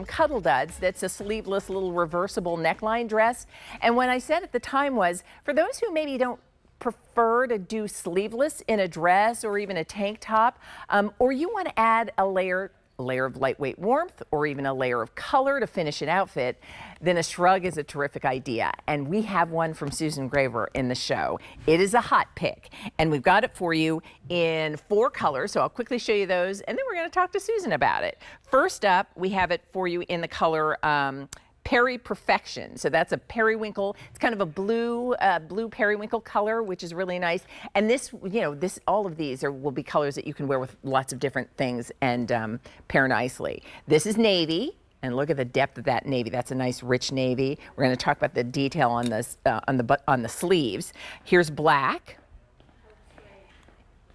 from Cuddle Duds that's a sleeveless little reversible neckline dress. And what I said at the time was, for those who maybe don't prefer to do sleeveless in a dress or even a tank top, or you want to add a layer of lightweight warmth or even a layer of color to finish an outfit, then a shrug is a terrific idea. And we have one from Susan Graver in the show. It is a hot pick, and we've got it for you in 4 colors. So I'll quickly show you those, and then we're going to talk to Susan about it. First up, we have it for you in the color Peri Perfection. So that's a periwinkle. It's kind of a blue periwinkle color, which is really nice. And this, all of these will be colors that you can wear with lots of different things and pair nicely. This is navy. And look at the depth of that navy. That's a nice rich navy. We're going to talk about the detail on this on the sleeves. Here's black.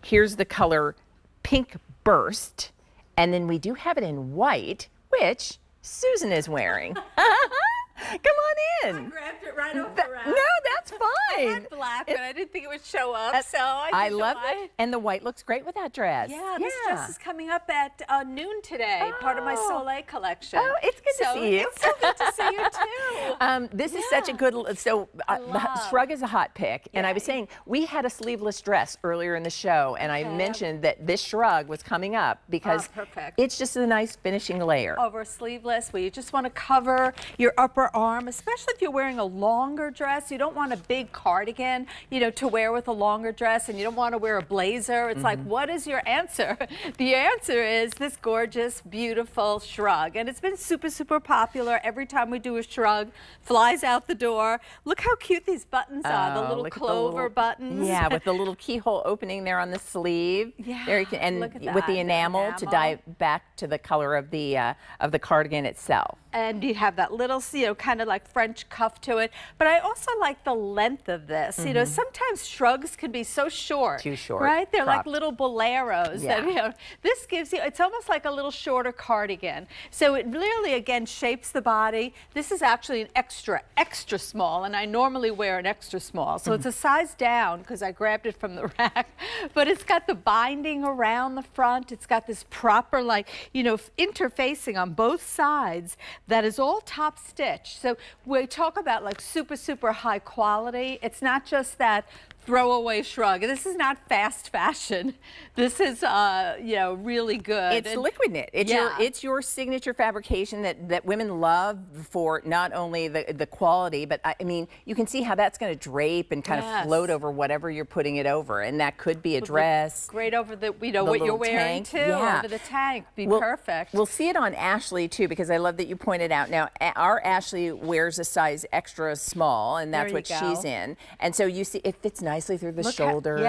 Here's the color Pink Burst. And then we do have it in white, which Susan is wearing. Come on in. I grabbed it right off the rack. No, that's fine. I had black, but I didn't think it would show up, so I love it. And the white looks great with that dress. Yeah, this dress is coming up at noon today, part of my Soleil collection. Oh, it's good to see you. It's so good to see you too. This is such a good, the Shrug is a hot pick. And I was saying, we had a sleeveless dress earlier in the show, and I mentioned that this Shrug was coming up because it's just a nice finishing layer. Over sleeveless, where you just want to cover your upper arm, especially if you're wearing a longer dress. You don't want a big cardigan, to wear with a longer dress, and you don't want to wear a blazer. It's like, what is your answer? The answer is this gorgeous, beautiful Shrug, and it's been super, super popular. Every time we do a Shrug, flies out the door. Look how cute these buttons are, the little clover buttons. Yeah, with the little keyhole opening there on the sleeve. Yeah, there you can, and with the enamel to dye back to the color of the cardigan itself. And you have that little, kind of like French cuff to it. But I also like the length of this. Sometimes Shrugs can be so short. Too short. Right? They're like little boleros. That, this gives you, it's almost like a little shorter cardigan. So it really, again, shapes the body. This is actually an extra, extra small, and I normally wear an extra small. So it's a size down because I grabbed it from the rack. But it's got the binding around the front. It's got this proper, interfacing on both sides. That is all top stitch. So we talk about like super, super high quality. It's not just that throwaway Shrug. This is not fast fashion. This is, really good. It's liquid knit. It's your signature fabrication that women love for not only the quality, but I mean, you can see how that's going to drape and kind of float over whatever you're putting it over. And that could be a dress. Great over the, what you're wearing too, over the tank. Perfect. We'll see it on Ashley too, because I love that you pointed out. Now, our Ashley wears a size extra small, and that's what she's in. And so you see, it fits nicely through the shoulders.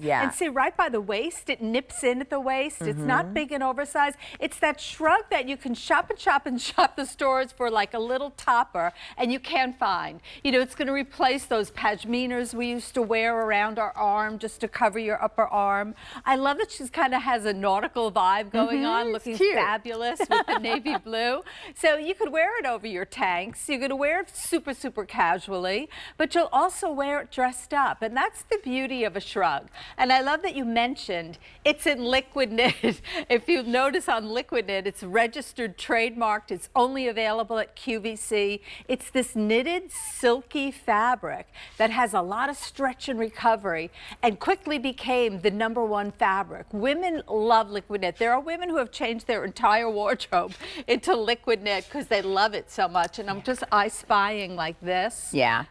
Yeah. And see, right by the waist, it nips in at the waist. It's not big and oversized. It's that Shrug that you can shop and shop and shop the stores for like a little topper, and you can't find. It's going to replace those pashminas we used to wear around our arm just to cover your upper arm. I love that she kind of has a nautical vibe going on, looking fabulous with the navy blue. So you could wear it over your tanks. You're going to wear it super, super casually, but you'll also wear it dressed up. And that's the beauty of a Shrug. And I love that you mentioned it's in liquid knit. If you notice on liquid knit, it's registered, trademarked. It's only available at QVC. It's this knitted, silky fabric that has a lot of stretch and recovery and quickly became the #1 fabric. Women love liquid knit. There are women who have changed their entire wardrobe into liquid knit because they love it so much. And I'm just spying like this. Yeah.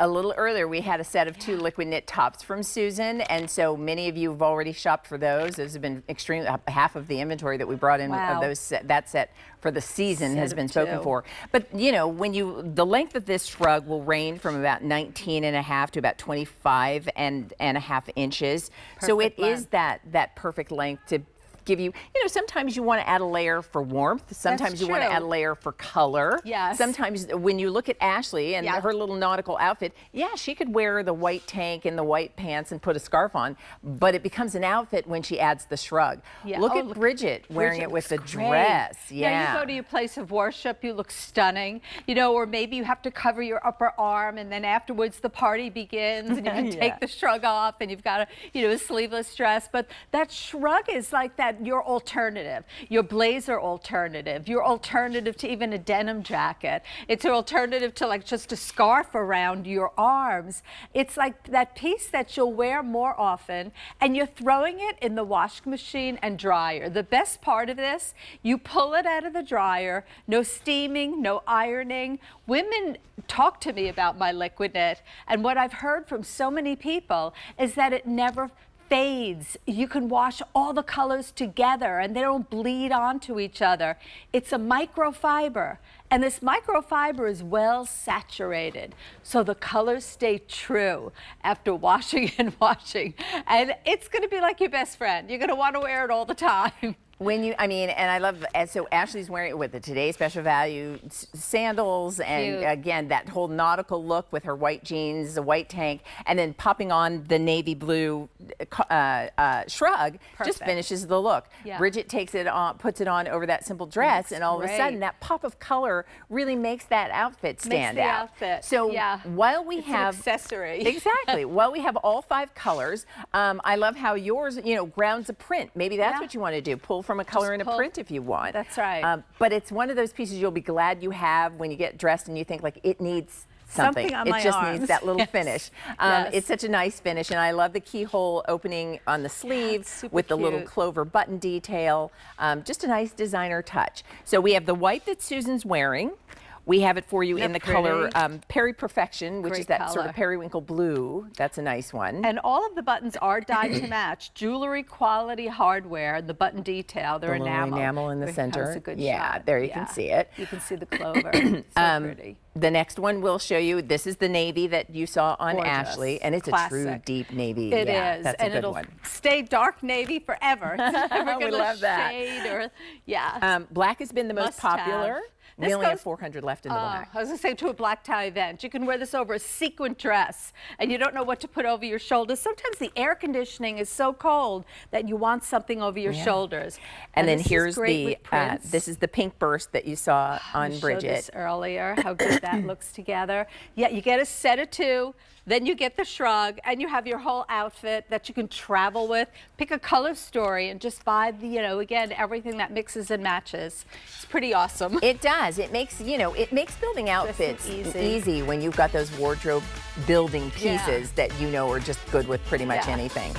A little earlier, we had a set of 2 liquid knit tops from Susan, and so many of you have already shopped for those. Those have been extremely, half of the inventory that we brought in of those that set for the season has been spoken for. But the length of this Shrug will range from about 19.5 to about 25.5 inches. So it is that perfect length to give you, sometimes you want to add a layer for warmth. Sometimes you want to add a layer for color. Yes. Sometimes when you look at Ashley and her little nautical outfit, she could wear the white tank and the white pants and put a scarf on, but it becomes an outfit when she adds the Shrug. Look at Bridget wearing it with the dress. Yeah, you go to your place of worship, you look stunning. Or maybe you have to cover your upper arm, and then afterwards the party begins, and you can take the Shrug off, and you've got a sleeveless dress. But that Shrug is like that that your alternative, your blazer alternative, your alternative to even a denim jacket. It's an alternative to like just a scarf around your arms. It's like that piece that you'll wear more often, and you're throwing it in the washing machine and dryer. The best part of this, you pull it out of the dryer, no steaming, no ironing. Women talk to me about my liquid knit, and what I've heard from so many people is that it never fades. You can wash all the colors together and they don't bleed onto each other. It's a microfiber, and this microfiber is well saturated, so the colors stay true after washing and washing, and it's going to be like your best friend. You're going to want to wear it all the time. When you, I mean, and I love, and so Ashley's wearing it with the Today Special Value sandals, and Cute. again, that whole nautical look with her white jeans, the white tank, and then popping on the navy blue shrug just Perfect. finishes the look. Yeah. Bridget takes it on, puts it on over that simple dress, Looks and all of a great. sudden, that pop of color really makes that outfit stand Makes the out. outfit, So yeah. while we It's have an accessory. Exactly. Well, we have all 5 colors. I love how yours, you know, grounds a print. Maybe that's Yeah. what you want to do. Pull from a color and a pull. print if you want. That's right. But it's one of those pieces you'll be glad you have when you get dressed and you think like it needs something. On It my just arms. needs that little Yes. finish. Yes. It's such a nice finish, and I love the keyhole opening on the sleeve it's super with the little cute. clover button detail. Just a nice designer touch. So we have the white that Susan's wearing. We have it for you in the They're color pretty. Peri Perfection, which is Great that sort of color. periwinkle blue. That's a nice one. And all of the buttons are dyed to match. Jewelry quality hardware, the button detail, they're The little enamel. enamel in the That center. was a good Yeah, shot. there you can see it. You can see the clover. So pretty. The next one we'll show you, this is the navy that you saw on Gorgeous. Ashley, and it's a true Classic. deep navy. It Yeah, is, that's and a good it'll one. stay dark navy forever. It's never We gonna love that. shade or, yeah. Black has been the most Must have. popular. We This only have goes- 400 left in the black. I was going to say, to a black tie event. You can wear this over a sequin dress, and you don't know what to put over your shoulders. Sometimes the air conditioning is so cold that you want something over your shoulders. And then this is here's great the, with prints. this is the pink burst that you saw I on showed Bridget. this earlier, how good that looks together. Yeah, you get a set of 2, then you get the shrug, and you have your whole outfit that you can travel with. Pick a color story and just buy the, you know, again, everything that mixes and matches. It's pretty awesome. It does. It makes, you know, it makes building outfits easy. easy when you've got those wardrobe building Yeah. pieces that you know are just good with pretty much Yeah. anything.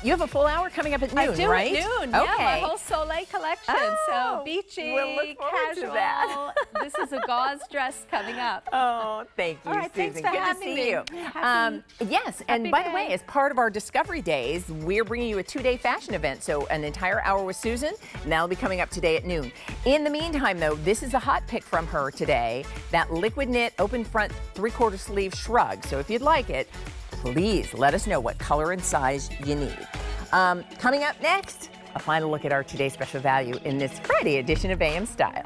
You have a full hour coming up at noon, I do right? at noon, Okay. yeah, my whole Soleil collection. Oh, So beachy, we'll look forward to casual. that. This is a gauze dress coming up. Oh, thank you, All right, Susan. thanks for Good to having see me. you. Happy- Yes, and happy by the way, day. as part of our Discovery Days, we're bringing you a 2-day fashion event. So an entire hour with Susan, and that'll be coming up today at noon. In the meantime, though, this is a hot pick from her today, that liquid knit open front 3/4 sleeve shrug. So if you'd like it, please let us know what color and size you need. Coming up next, a final look at our Today Special Value in this Friday edition of AM Style.